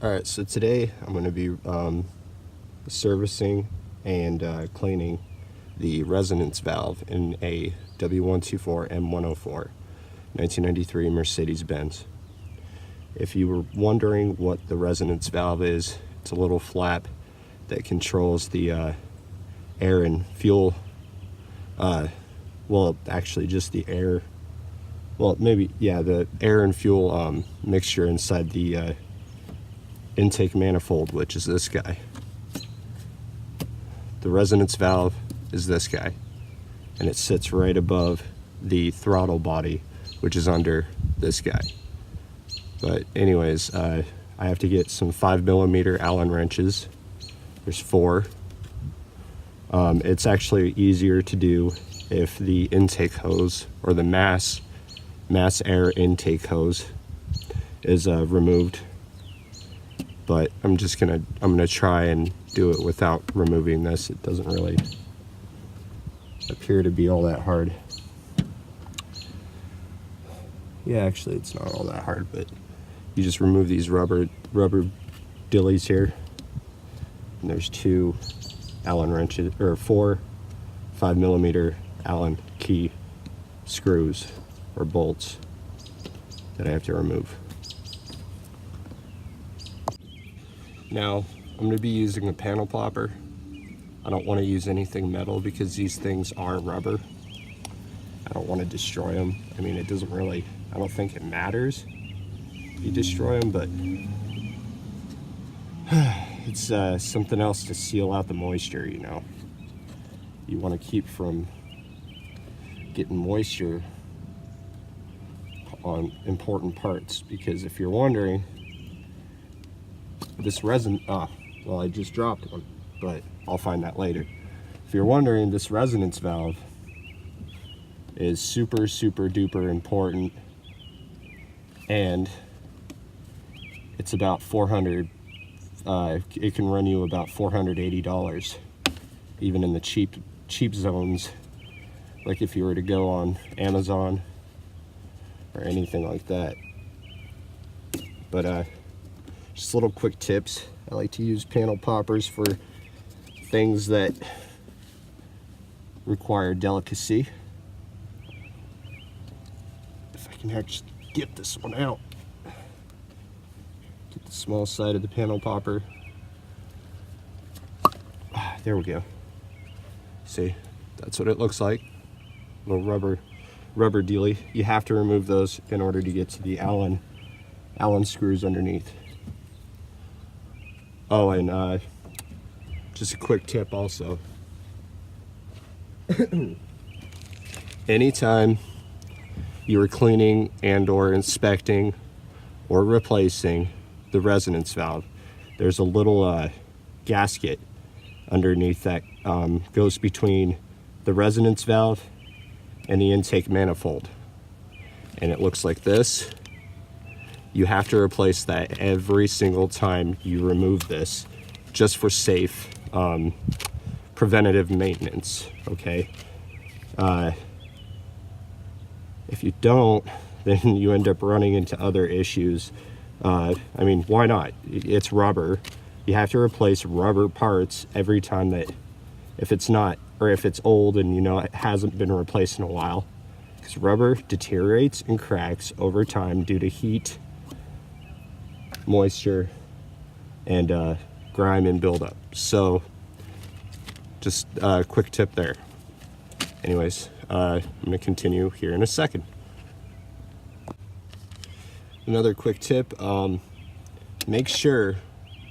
Alright, so today I'm going to be servicing and cleaning the resonance valve in a w124 m104 1993 Mercedes-Benz. If you were wondering what the resonance valve is, it's a little flap that controls the air and fuel, well, actually just the air, well, maybe, yeah, the air and fuel mixture inside the intake manifold, which is this guy. The resonance valve is this guy, and it sits right above the throttle body, which is under this guy. But anyways, I have to get some 5mm Allen wrenches. There's 4. It's actually easier to do if the intake hose, or the mass air intake hose, is removed. But I'm gonna try and do it without removing this. It doesn't really appear to be all that hard. Yeah, actually it's not all that hard, but you just remove these rubber dillies here, and there's 2 Allen wrenches, or 4 5mm Allen key screws or bolts that I have to remove. Now, I'm going to be using a panel popper. I don't want to use anything metal because these things are rubber. I don't want to destroy them. I mean, it doesn't really, I don't think it matters if you destroy them, but it's something else to seal out the moisture, you know. You want to keep from getting moisture on important parts, because if you're wondering, this resin, well, I just dropped one, but I'll find that later. If you're wondering, this resonance valve is super duper important, and it's about 400, it can run you about $480, even in the cheap zones, like if you were to go on Amazon or anything like that. But just little quick tips. I like to use panel poppers for things that require delicacy. If I can actually get this one out. Get the small side of the panel popper. There we go. See, that's what it looks like. Little rubber dealy. You have to remove those in order to get to the Allen screws underneath. Oh, and just a quick tip also. Anytime you are cleaning and or inspecting or replacing the resonance valve, there's a little gasket underneath that goes between the resonance valve and the intake manifold, and it looks like this. You have to replace that every single time you remove this, just for safe preventative maintenance, okay? If you don't, then you end up running into other issues. I mean, why not? It's rubber. You have to replace rubber parts every time that, if it's not, or if it's old and you know it hasn't been replaced in a while, because rubber deteriorates and cracks over time due to heat, moisture, and grime and buildup. So just a quick tip there. Anyways, I'm going to continue here in a second. Another quick tip, make sure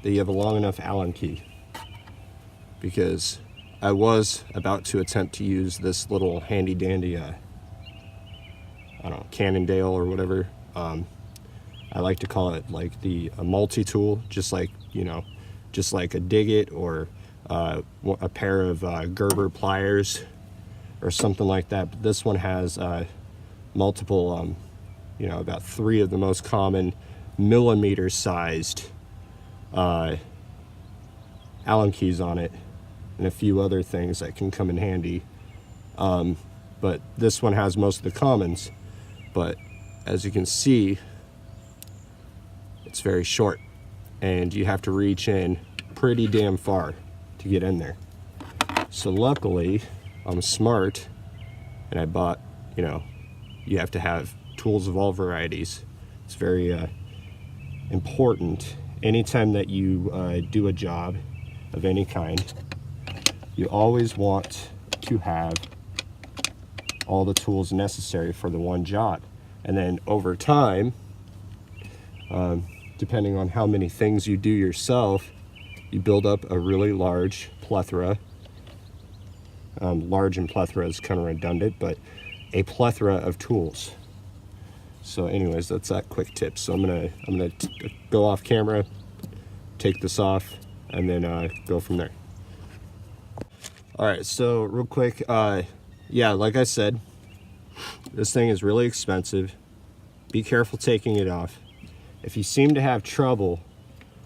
that you have a long enough Allen key, because I was about to attempt to use this little handy dandy I don't know, Cannondale or whatever. I like to call it like a multi-tool, just like, you know, just like a Digit or a pair of Gerber pliers or something like that. But this one has multiple, you know, about 3 of the most common millimeter sized Allen keys on it, and a few other things that can come in handy. But this one has most of the commons, but as you can see, it's very short. and you have to reach in pretty damn far to get in there. So luckily, I'm smart, and I bought, you know, you have to have tools of all varieties. It's very important. Anytime that you do a job of any kind, you always want to have all the tools necessary for the one job. And then over time, depending on how many things you do yourself, you build up a really large plethora. Large and plethora is kind of redundant, but a plethora of tools. So anyways, that's that quick tip. So I'm gonna go off camera, take this off, and then go from there. All right, so real quick, yeah, like I said, this thing is really expensive. Be careful taking it off. If you seem to have trouble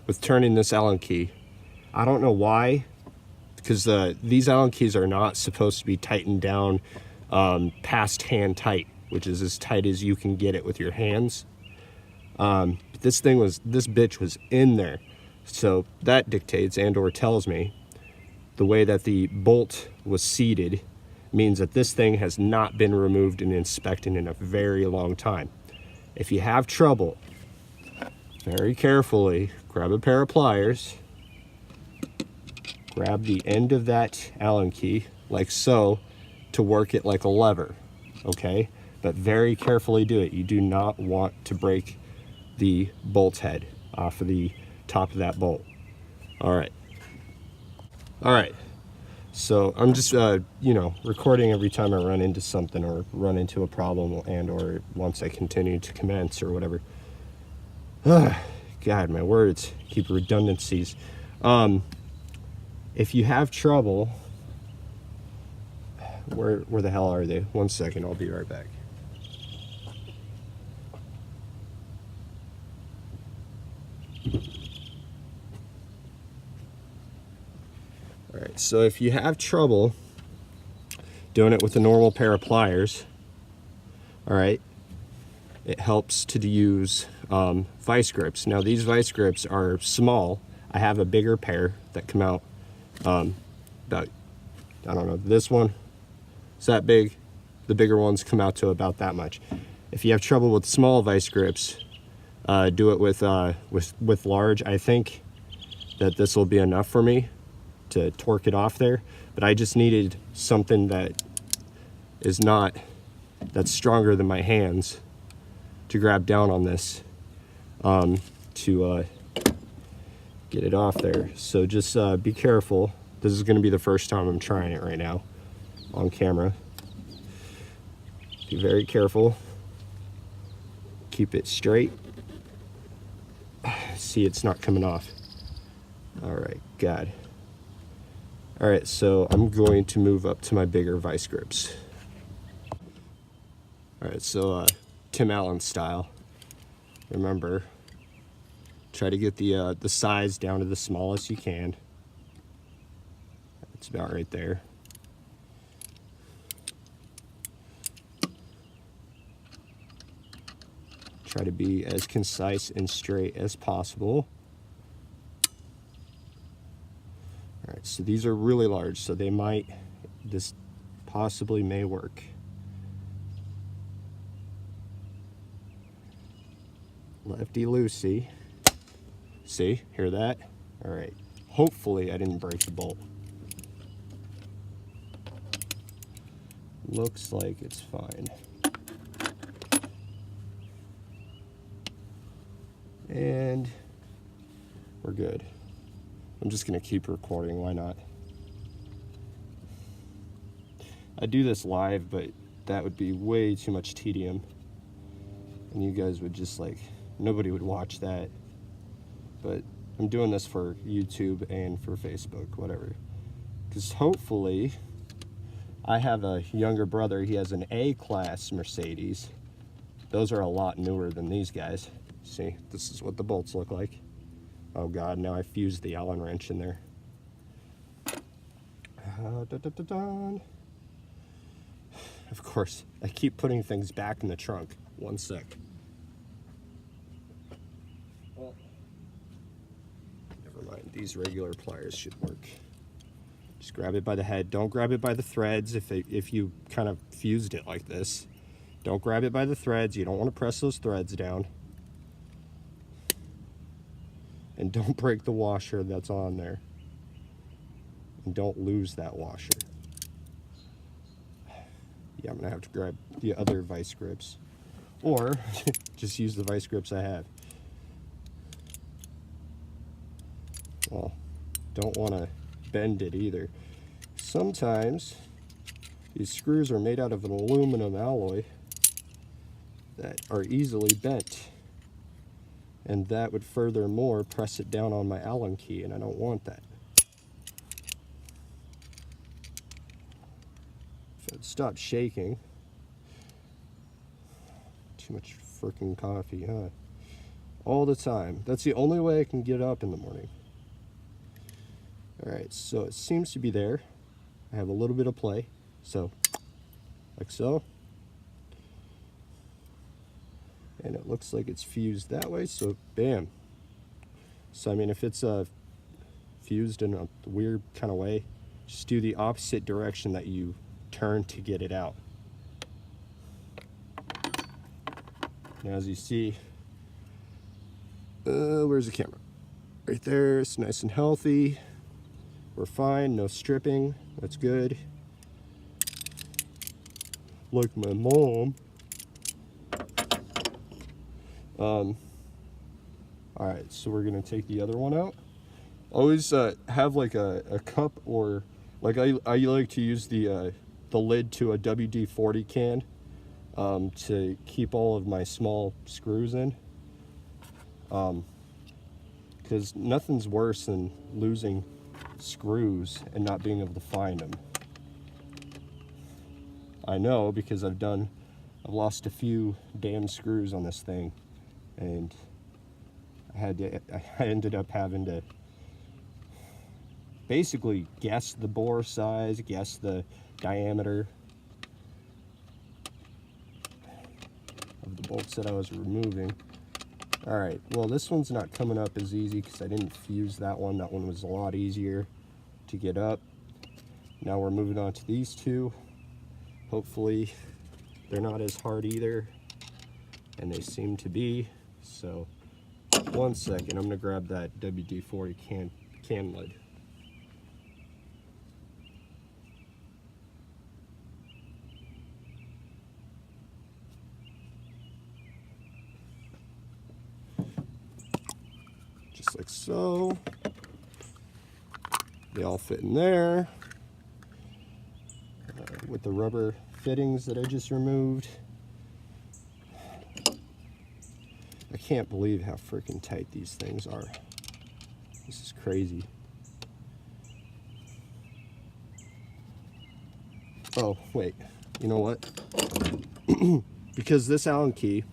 with turning this Allen key, I don't know why, because these Allen keys are not supposed to be tightened down past hand tight, which is as tight as you can get it with your hands. But this bitch was in there. So that dictates and or tells me the way that the bolt was seated means that this thing has not been removed and inspected in a very long time. If you have trouble, very carefully grab a pair of pliers, grab the end of that Allen key like so to work it like a lever, okay? But very carefully do it. You do not want to break the bolt head off of the top of that bolt. All right, so I'm just you know, recording every time I run into something or run into a problem, and or once I continue to commence or whatever. God, my words keep redundancies. If you have trouble, where the hell are they? One second, I'll be right back. All right, so if you have trouble doing it with a normal pair of pliers, all right, it helps to use vice grips. Now these vice grips are small. I have a bigger pair that come out about, I don't know, this one, it's that big. The bigger ones come out to about that much. If you have trouble with small vice grips, do it with large. I think that this will be enough for me to torque it off there, but I just needed something that is not, that's stronger than my hands to grab down on this to get it off there. So just be careful. This is going to be the first time I'm trying it right now on camera. Be very careful. Keep it straight. See, it's not coming off. All right, God. All right, so I'm going to move up to my bigger vice grips. All right, so Tim Allen style. Remember, try to get the size down to the smallest you can. It's about right there. Try to be as concise and straight as possible. All right, so these are really large, so they might, this possibly may work. Lefty loosey. See, hear that? All right, hopefully I didn't break the bolt. Looks like it's fine. And we're good. I'm just gonna keep recording, why not? I do this live, but that would be way too much tedium. And you guys would just like, nobody would watch that. But I'm doing this for YouTube and for Facebook, whatever. Because hopefully, I have a younger brother, he has an A-class Mercedes. Those are a lot newer than these guys. See, this is what the bolts look like. Oh God, now I fused the Allen wrench in there. Of course, I keep putting things back in the trunk. One sec. Well, never mind. These regular pliers should work. Just grab it by the head. Don't grab it by the threads if you kind of fused it like this. Don't grab it by the threads. You don't want to press those threads down. And don't break the washer that's on there. And don't lose that washer. Yeah, I'm gonna have to grab the other vice grips. Or just use the vice grips I have. Well, don't want to bend it either. Sometimes these screws are made out of an aluminum alloy that are easily bent, and that would furthermore press it down on my Allen key, and I don't want that. If it stopped shaking. Too much freaking coffee, huh? All the time. That's the only way I can get up in the morning. Alright, so it seems to be there. I have a little bit of play. So, like so. And it looks like it's fused that way, so bam. So, I mean, if it's fused in a weird kind of way, just do the opposite direction that you turn to get it out. Now, as you see, where's the camera? Right there, it's nice and healthy. We're fine, no stripping, that's good. Like my mom. Alright, so we're gonna take the other one out. Always have like a cup, or like I like to use the lid to a WD-40 can. To keep all of my small screws in, because nothing's worse than losing screws and not being able to find them. I know, because I've lost a few damn screws on this thing, and I ended up having to basically guess the bore size, guess the diameter of the bolts that I was removing. Alright, well, this one's not coming up as easy because I didn't fuse that one. That one was a lot easier to get up. Now we're moving on to these two. Hopefully they're not as hard either, and they seem to be. So 1 second, I'm gonna grab that WD-40 can lid. Like so. They all fit in there with the rubber fittings that I just removed. I can't believe how freaking tight these things are. This is crazy. Oh, wait. You know what? Because this Allen key,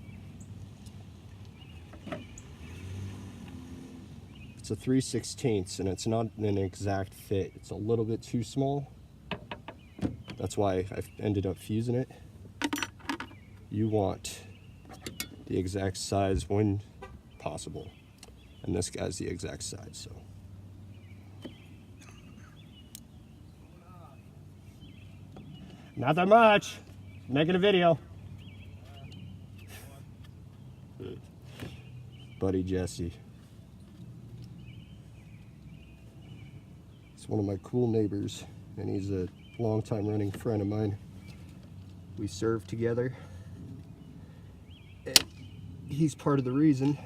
it's a 3/16, and it's not an exact fit. It's a little bit too small. That's why I ended up fusing it. You want the exact size when possible. And this guy's the exact size, so. Not that much. Making a video. Buddy Jesse. It's one of my cool neighbors, and he's a long-time running friend of mine. We served together, and he's part of the reason,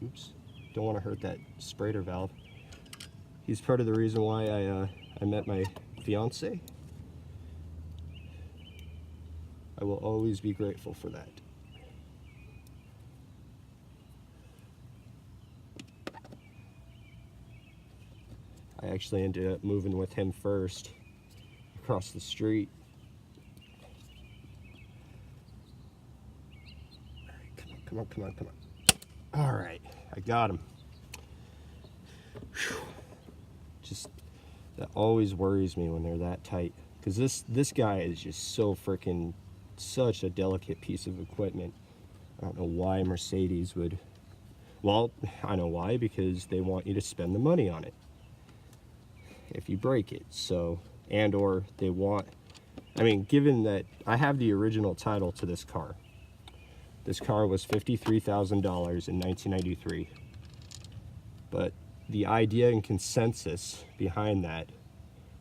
oops, don't want to hurt that sprayer valve. He's part of the reason why I met my fiance. I will always be grateful for that. I actually ended up moving with him first across the street. All right, come on. All right, I got him. Whew. Just, that always worries me when they're that tight, because this guy is just so freaking, such a delicate piece of equipment. I don't know why Mercedes would Well, I know why, because they want you to spend the money on it if you break it. So, and or they want, I mean, given that I have the original title to this car. This car was $53,000 in 1993. But the idea and consensus behind that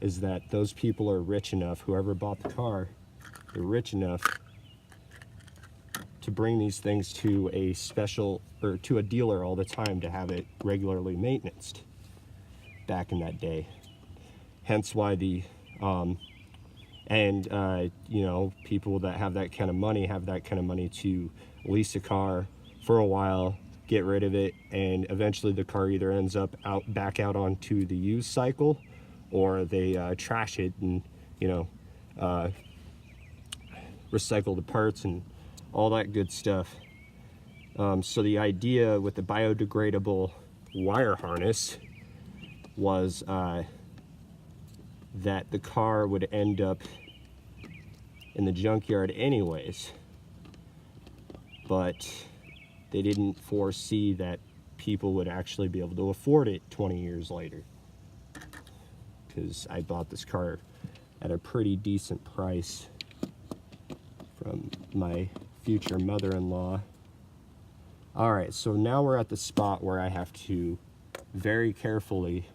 is that those people are rich enough, whoever bought the car, they're rich enough to bring these things to a special, or to a dealer all the time to have it regularly maintained back in that day. Hence why the, you know, people that have that kind of money to lease a car for a while, get rid of it, and eventually the car either ends up back out onto the used cycle, or they trash it and, you know, recycle the parts and all that good stuff. So the idea with the biodegradable wire harness was that the car would end up in the junkyard anyways, but they didn't foresee that people would actually be able to afford it 20 years later, because I bought this car at a pretty decent price from my future mother-in-law. All right, so now we're at the spot where I have to very carefully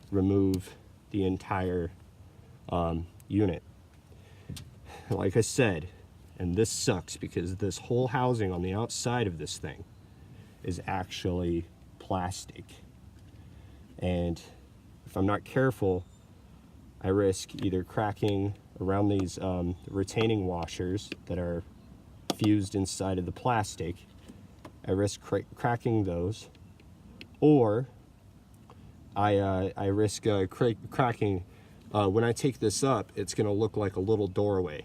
remove the entire unit. Like I said, and this sucks because this whole housing on the outside of this thing is actually plastic. And if I'm not careful, I risk either cracking around these retaining washers that are fused inside of the plastic. I risk cracking those, or I risk cracking, when I take this up, it's going to look like a little doorway.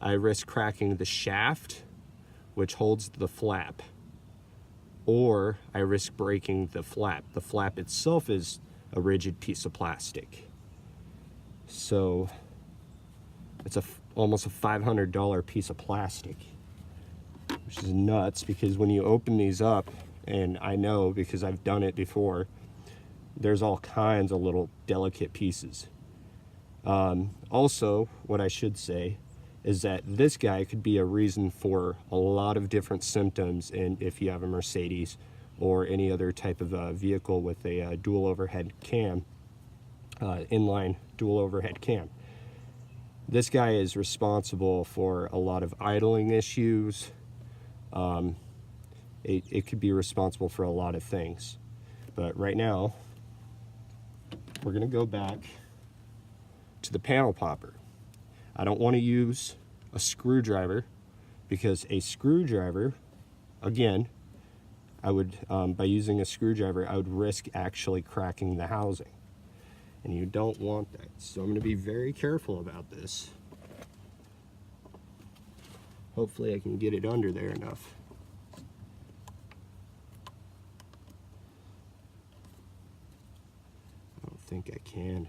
I risk cracking the shaft, which holds the flap, or I risk breaking the flap. The flap itself is a rigid piece of plastic. So it's almost a $500 piece of plastic, which is nuts, because when you open these up, and I know because I've done it before, there's all kinds of little delicate pieces. Also, what I should say is that this guy could be a reason for a lot of different symptoms, and if you have a Mercedes or any other type of vehicle with a dual overhead cam, inline dual overhead cam. This guy is responsible for a lot of idling issues. It could be responsible for a lot of things. But right now, we're going to go back to the panel popper. I don't want to use a screwdriver, because a screwdriver, again, I would, by using a screwdriver, I would risk actually cracking the housing. And you don't want that. So I'm going to be very careful about this. Hopefully I can get it under there enough. I don't think I can.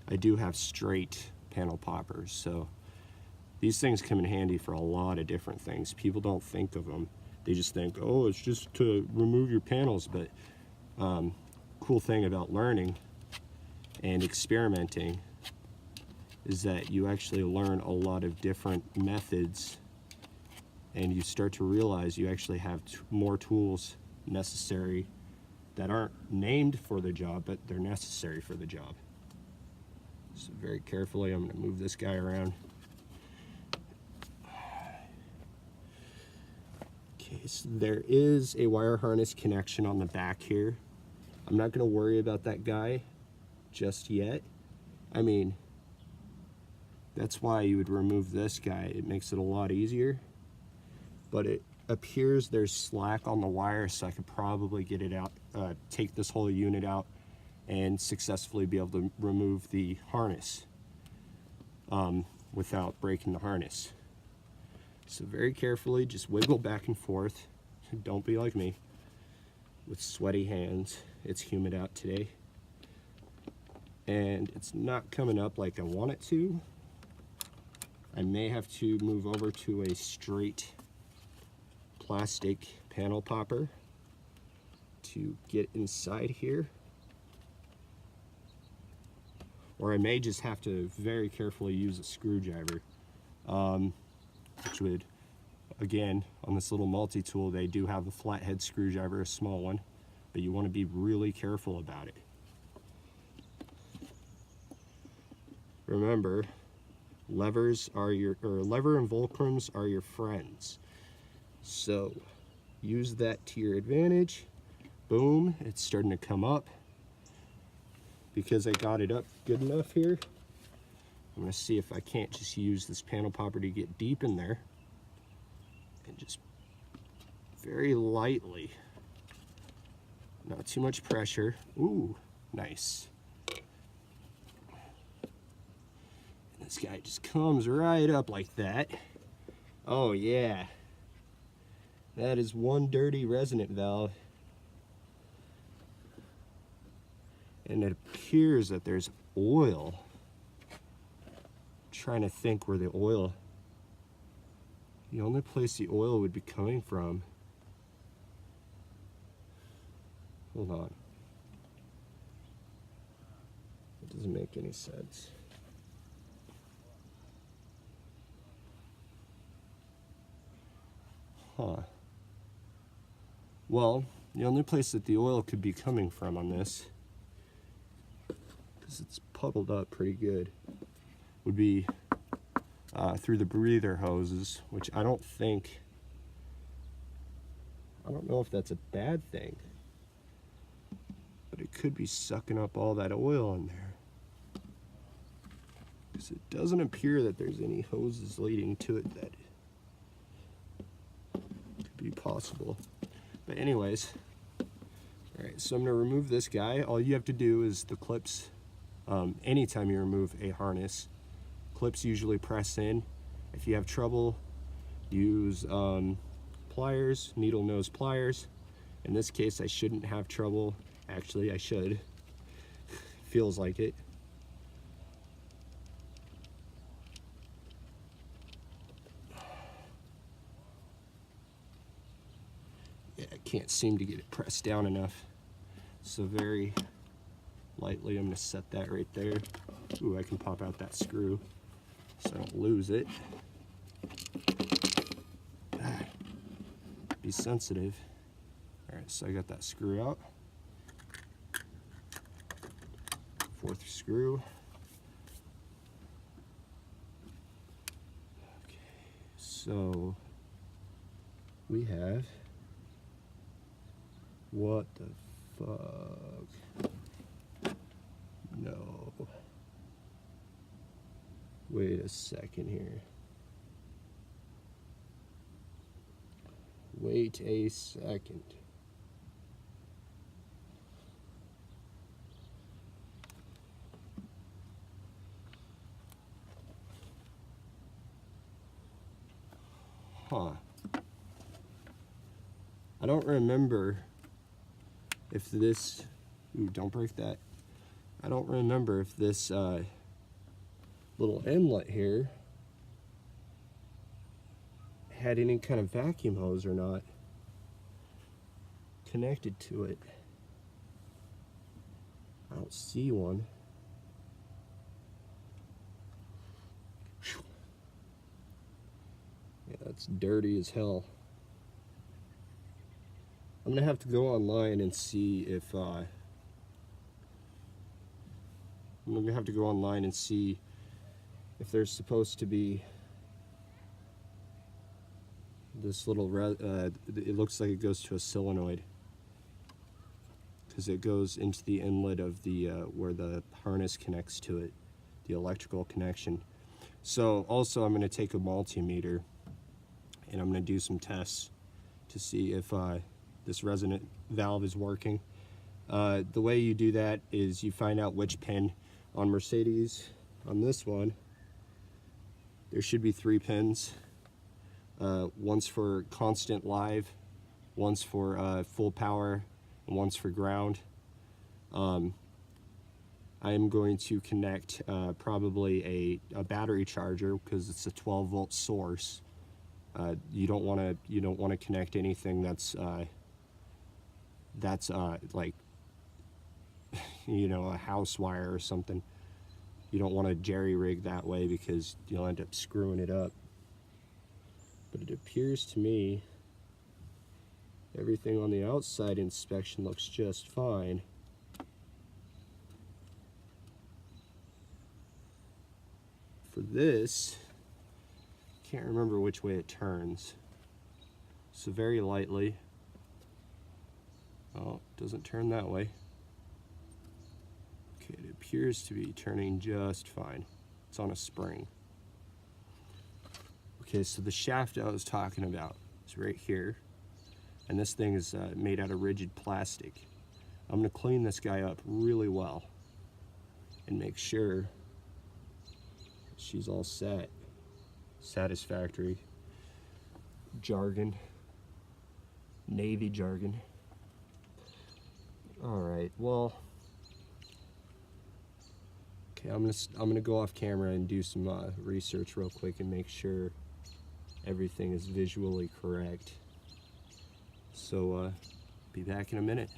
I do have straight panel poppers, so these things come in handy for a lot of different things. People don't think of them. They just think, oh, it's just to remove your panels. But cool thing about learning and experimenting is that you actually learn a lot of different methods, and you start to realize you actually have more tools necessary that aren't named for the job, but they're necessary for the job. So very carefully, I'm going to move this guy around. Okay, so there is a wire harness connection on the back here. I'm not going to worry about that guy just yet. I mean, that's why you would remove this guy. It makes it a lot easier. But it appears there's slack on the wire, so I could probably get it out, take this whole unit out, and successfully be able to remove the harness without breaking the harness. So very carefully, just wiggle back and forth. Don't be like me with sweaty hands. It's humid out today, and it's not coming up like I want it to. I may have to move over to a straight plastic panel popper to get inside here. Or I may just have to very carefully use a screwdriver, which would, again, on this little multi-tool, they do have a flathead screwdriver, a small one, but you want to be really careful about it. Remember, lever and fulcrums are your friends. So use that to your advantage. Boom, it's starting to come up. Because I got it up good enough here, I'm going to see if I can't just use this panel popper to get deep in there and just very lightly, not too much pressure. Ooh, nice. And this guy just comes right up like that. Oh yeah, that is one dirty resonant valve. And it appears that there's oil. I'm trying to think where the oil, the only place the oil would be coming from. Hold on. It doesn't make any sense. Huh. Well, the only place that the oil could be coming from on this, because it's puddled up pretty good, would be through the breather hoses, which I don't know if that's a bad thing, but it could be sucking up all that oil in there, because it doesn't appear that there's any hoses leading to it that could be possible. But anyways, all right, so I'm going to remove this guy. All you have to do is the clips. Anytime you remove a harness, clips usually press in. If you have trouble, use pliers, needle nose pliers. In this case, I shouldn't have trouble. Actually, I should. Feels like it. Yeah, I can't seem to get it pressed down enough. So very lightly, I'm going to set that right there. Ooh, I can pop out that screw so I don't lose it. Be sensitive. Alright, so I got that screw out. Fourth screw. Okay, so we have, what the fuck? No. Wait a second here. Wait a second. Huh. I don't remember if this, ooh, don't break that. I don't remember if this little inlet here had any kind of vacuum hose or not connected to it. I don't see one. Yeah, that's dirty as hell. I'm gonna have to go online and see if I'm gonna have to go online and see if there's supposed to be this little it looks like it goes to a solenoid, because it goes into the inlet of the where the harness connects to it, the electrical connection. So also I'm going to take a multimeter and I'm going to do some tests to see if this resonant valve is working. The way you do that is you find out which pin. On Mercedes, on this one, there should be 3 pins. One's for constant live, one's for full power, and one's for ground. I am going to connect probably a battery charger, because it's a 12-volt source, You don't want to connect anything that's like, you know, a house wire or something. You don't want to jerry rig that way because you'll end up screwing it up. But it appears to me everything on the outside inspection looks just fine. For this, can't remember which way it turns. So very lightly. Oh, it doesn't turn that way. Okay, it appears to be turning just fine. It's on a spring. Okay, so the shaft I was talking about is right here. And this thing is made out of rigid plastic. I'm gonna clean this guy up really well and make sure she's all set. Satisfactory. Jargon. Navy jargon. All right, well, okay, I'm gonna go off camera and do some research real quick and make sure everything is visually correct. So, be back in a minute.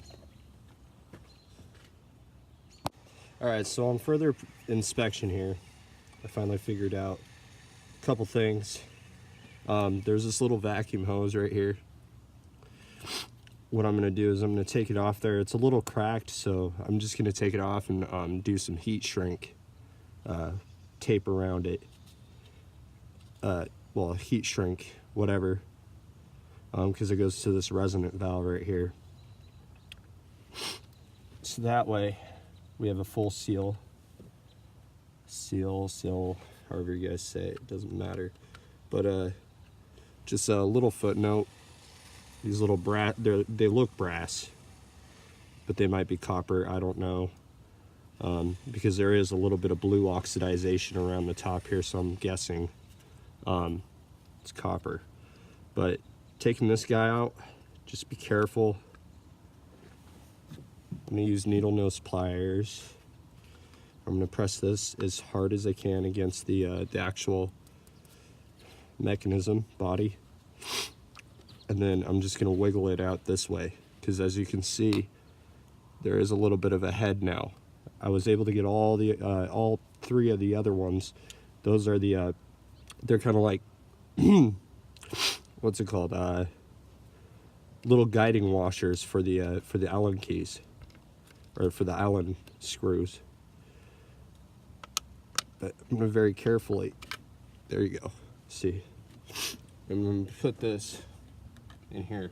All right, so on further inspection here, I finally figured out a couple things. There's this little vacuum hose right here. What I'm gonna do is I'm gonna take it off there. It's a little cracked, so I'm just gonna take it off and do some heat shrink tape around it. Well, heat shrink, whatever, because it goes to this resonant valve right here. So that way we have a full seal, however you guys say it, it doesn't matter. But just a little footnote. These little brass, they look brass, but they might be copper, I don't know. Because there is a little bit of blue oxidization around the top here, so I'm guessing it's copper. But taking this guy out, just be careful. I'm gonna use needle nose pliers. I'm gonna press this as hard as I can against the actual mechanism body. And then I'm just gonna wiggle it out this way, because as you can see, there is a little bit of a head now. I was able to get all three of the other ones. Those are the they're kind of like what's it called? Little guiding washers for the Allen keys, or for the Allen screws. But I'm gonna very carefully. There you go. See, I'm gonna put this in here.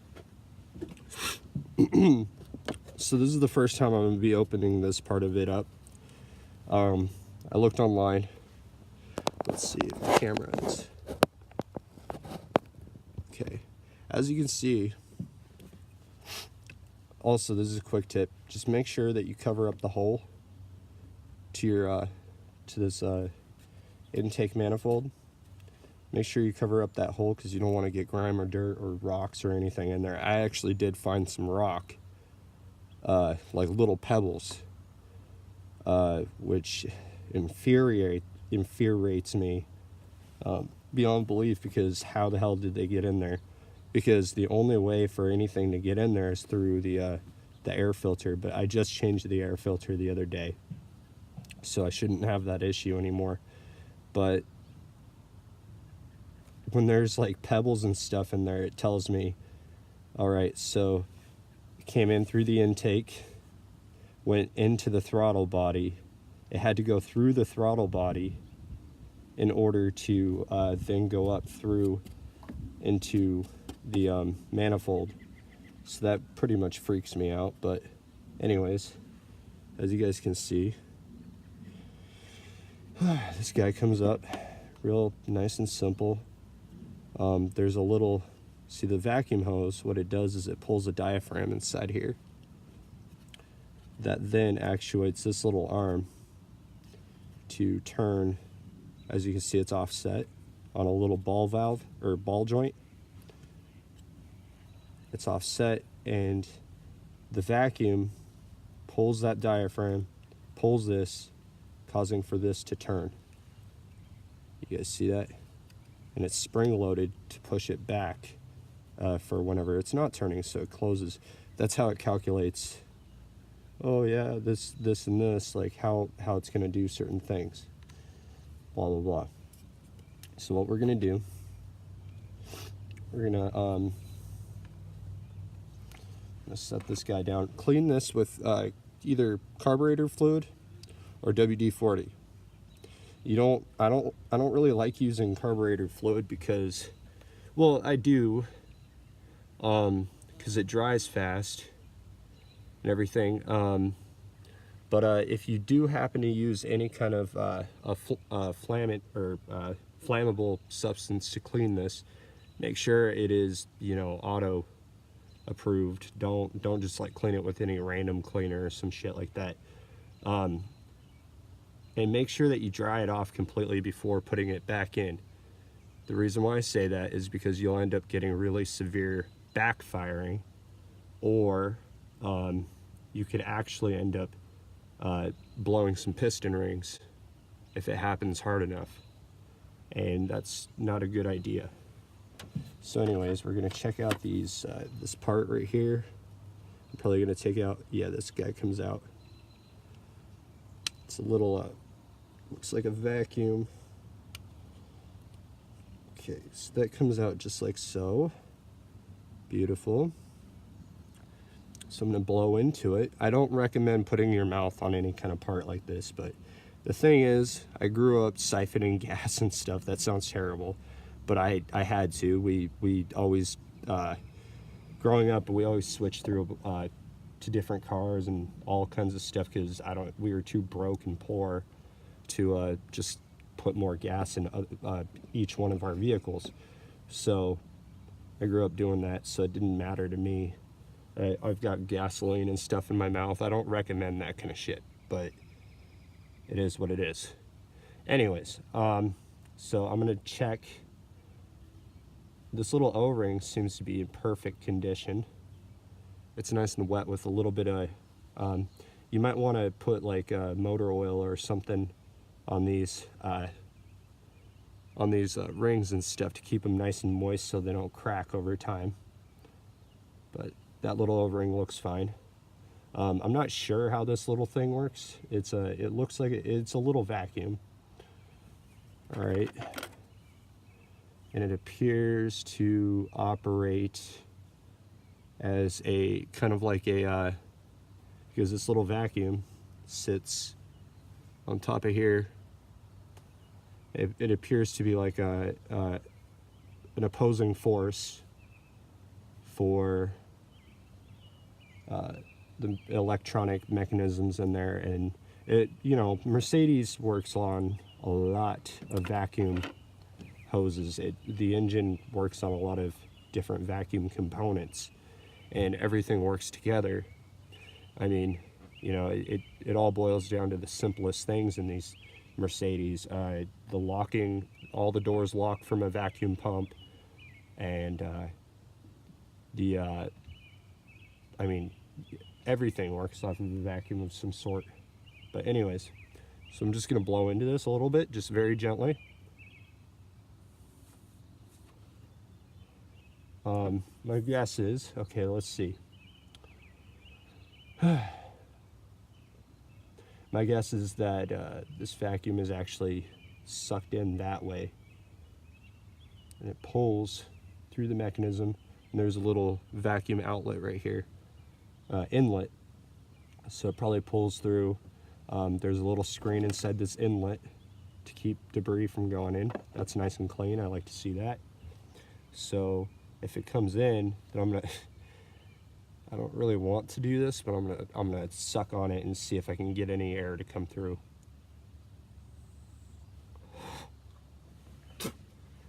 So this is the first time I'm going to be opening this part of it up. I looked online. Let's see if the camera is. Okay, as you can see, also this is a quick tip, just make sure that you cover up the hole to your to this intake manifold. Make sure you cover up that hole, because you don't want to get grime or dirt or rocks or anything in there. I actually did find some rock, like little pebbles, which infuriates me beyond belief, because how the hell did they get in there? Because the only way for anything to get in there is through the air filter, but I just changed the air filter the other day, so I shouldn't have that issue anymore. But when there's like pebbles and stuff in there, it tells me, all right, so it came in through the intake, went into the throttle body. It had to go through the throttle body in order to then go up through into the manifold. So that pretty much freaks me out. But anyways, as you guys can see, this guy comes up real nice and simple. There's a little, see the vacuum hose, what it does is it pulls a diaphragm inside here that then actuates this little arm to turn. As you can see, it's offset on a little ball valve, or ball joint. It's offset, and the vacuum pulls that diaphragm, pulls this, causing for this to turn. You guys see that? and it's spring loaded to push it back for whenever it's not turning, so it closes. That's how it calculates, oh yeah, this and this, like how it's going to do certain things, blah blah blah. So what we're going to do, we're going to set this guy down, clean this with either carburetor fluid or WD-40. I don't really like using carburetor fluid because, well, I do, because it dries fast and everything. But if you do happen to use any kind of flammable substance to clean this, make sure it is, you know, auto approved. Don't just like clean it with any random cleaner or some shit like that. And make sure that you dry it off completely before putting it back in. The reason why I say that is because you'll end up getting really severe backfiring, or you could actually end up blowing some piston rings if it happens hard enough, and that's not a good idea. So anyways, we're gonna check out these this part right here. I'm probably gonna take out, yeah, this guy comes out. It's a little looks like a vacuum. Okay, so that comes out just like so. Beautiful. So I'm gonna blow into it. I don't recommend putting your mouth on any kind of part like this, but the thing is, I grew up siphoning gas and stuff. That sounds terrible, but I had to. We always, growing up, we always switched through to different cars and all kinds of stuff because we were too broke and poor to just put more gas in each one of our vehicles. So I grew up doing that, so it didn't matter to me. I've got gasoline and stuff in my mouth. I don't recommend that kind of shit, but it is what it is. Anyways, so I'm gonna check. This little O-ring seems to be in perfect condition. It's nice and wet with a little bit of, you might want to put like motor oil or something on these rings and stuff to keep them nice and moist so they don't crack over time. But that little O-ring looks fine. I'm not sure how this little thing works. It looks like it's a little vacuum. All right. And it appears to operate as a kind of like a, because this little vacuum sits on top of here. It appears to be like an opposing force for the electronic mechanisms in there. And it, you know, Mercedes works on a lot of vacuum hoses. The engine works on a lot of different vacuum components, and everything works together. I mean, you know, it all boils down to the simplest things in these Mercedes. The locking, all the doors lock from a vacuum pump, and I mean, everything works off of a vacuum of some sort. But anyways, so I'm just gonna blow into this a little bit, just very gently. My guess is, okay, let's see. My guess is that this vacuum is actually sucked in that way, and it pulls through the mechanism, and there's a little vacuum outlet right here, inlet, so it probably pulls through. There's a little screen inside this inlet to keep debris from going in. That's nice and clean. I like to see that. So if it comes in, then I'm gonna I don't really want to do this, but I'm gonna suck on it and see if I can get any air to come through.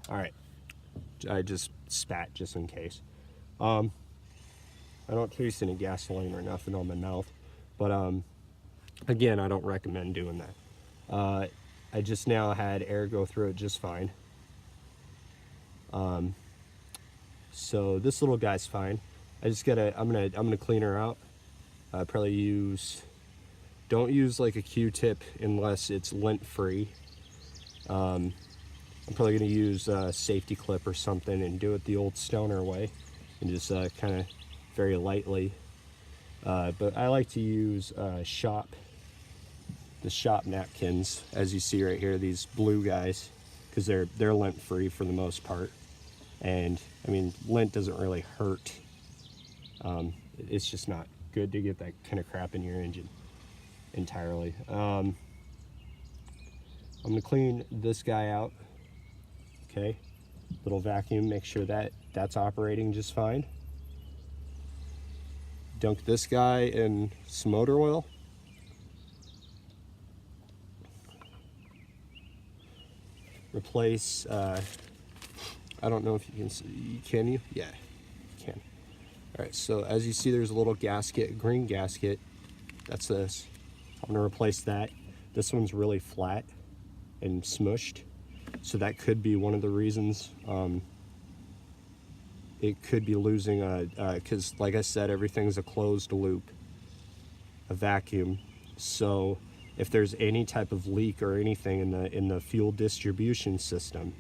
All right, I just spat just in case. I don't taste any gasoline or nothing on my mouth, but again, I don't recommend doing that. I just now had air go through it just fine. So this little guy's fine. I just gotta, I'm gonna clean her out. Probably don't use like a Q-tip unless it's lint free. I'm probably going to use a safety clip or something and do it the old stoner way and just kind of very lightly. But I like to use the shop napkins, as you see right here, these blue guys, because they're lint free for the most part. And I mean, lint doesn't really hurt. It's just not good to get that kind of crap in your engine entirely. I'm gonna clean this guy out. Okay, little vacuum, make sure that that's operating just fine. Dunk this guy in some motor oil. Replace, I don't know if you can see, can you? Yeah, you can. All right, so as you see, there's a little gasket, green gasket. That's this. I'm gonna replace that. This one's really flat and smushed, so that could be one of the reasons. It could be losing because like I said, everything's a closed loop, a vacuum. So if there's any type of leak or anything in the fuel distribution system,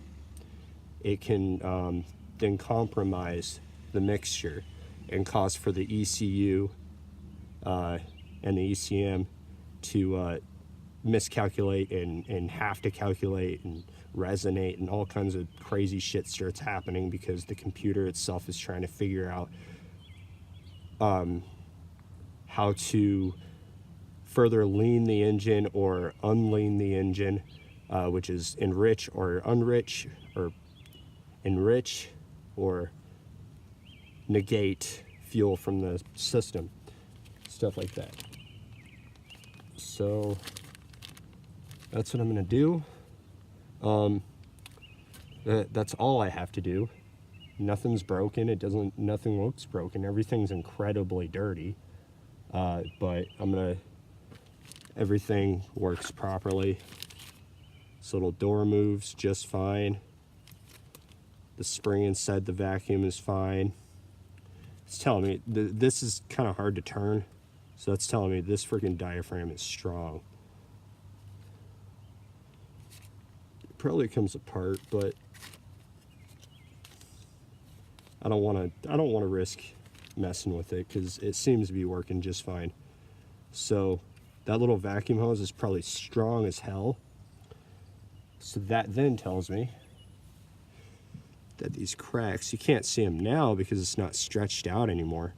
it can then compromise the mixture and cause for the ECU and the ECM to miscalculate and have to calculate and resonate, and all kinds of crazy shit starts happening because the computer itself is trying to figure out how to further lean the engine or unlean the engine, which is enrich or negate fuel from the system, stuff like that. So that's what I'm gonna do. That's all I have to do. Nothing's broken. Nothing looks broken. Everything's incredibly dirty. But everything works properly. This little door moves just fine. The spring inside the vacuum is fine. It's telling me this is kind of hard to turn. So that's telling me this freaking diaphragm is strong. It probably comes apart, but I don't want to risk messing with it because it seems to be working just fine. So that little vacuum hose is probably strong as hell. So that then tells me that these cracks, you can't see them now because it's not stretched out anymore,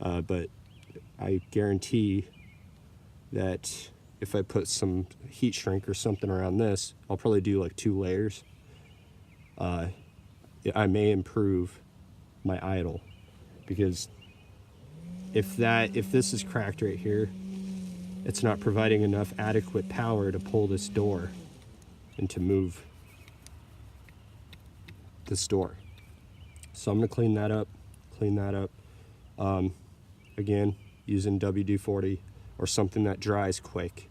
but I guarantee that if I put some heat shrink or something around this, I'll probably do like 2 layers. I may improve my idle, because if this is cracked right here, it's not providing enough adequate power to pull this door and to move this door. So I'm gonna clean that up. Again, using WD-40 or something that dries quick,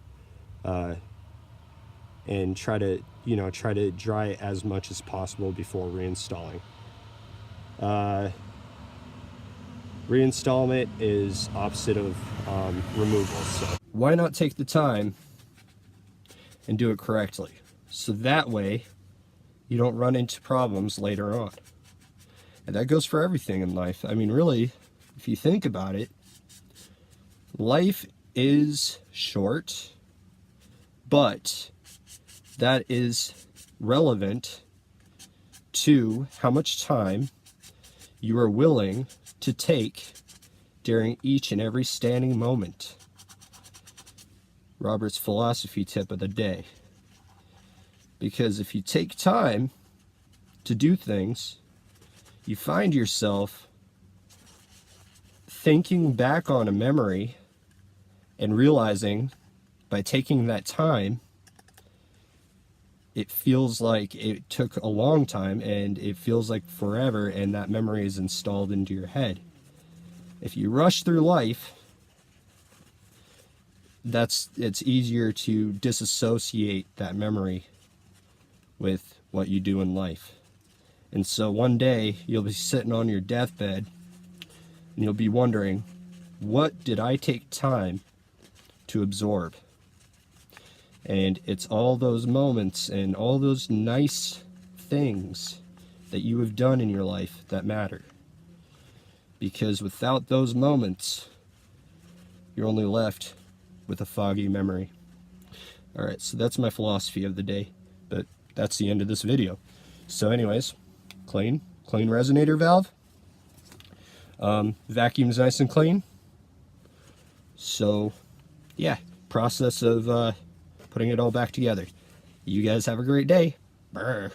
and try to dry it as much as possible before reinstalling. Reinstallment is opposite of removal, so why not take the time and do it correctly, so that way you don't run into problems later on. And that goes for everything in life. I mean, really, if you think about it, life is short, but that is relevant to how much time you are willing to take during each and every standing moment. Robert's philosophy tip of the day. Because if you take time to do things, you find yourself thinking back on a memory and realizing by taking that time, it feels like it took a long time and it feels like forever, and that memory is installed into your head. If you rush through life, it's easier to disassociate that memory with what you do in life. And so one day you'll be sitting on your deathbed and you'll be wondering, what did I take time to absorb? And it's all those moments and all those nice things that you have done in your life that matter. Because without those moments, you're only left with a foggy memory. Alright, so that's my philosophy of the day, but that's the end of this video. So anyways, clean resonator valve. Vacuum's nice and clean. So yeah, process of putting it all back together. You guys have a great day. Brr.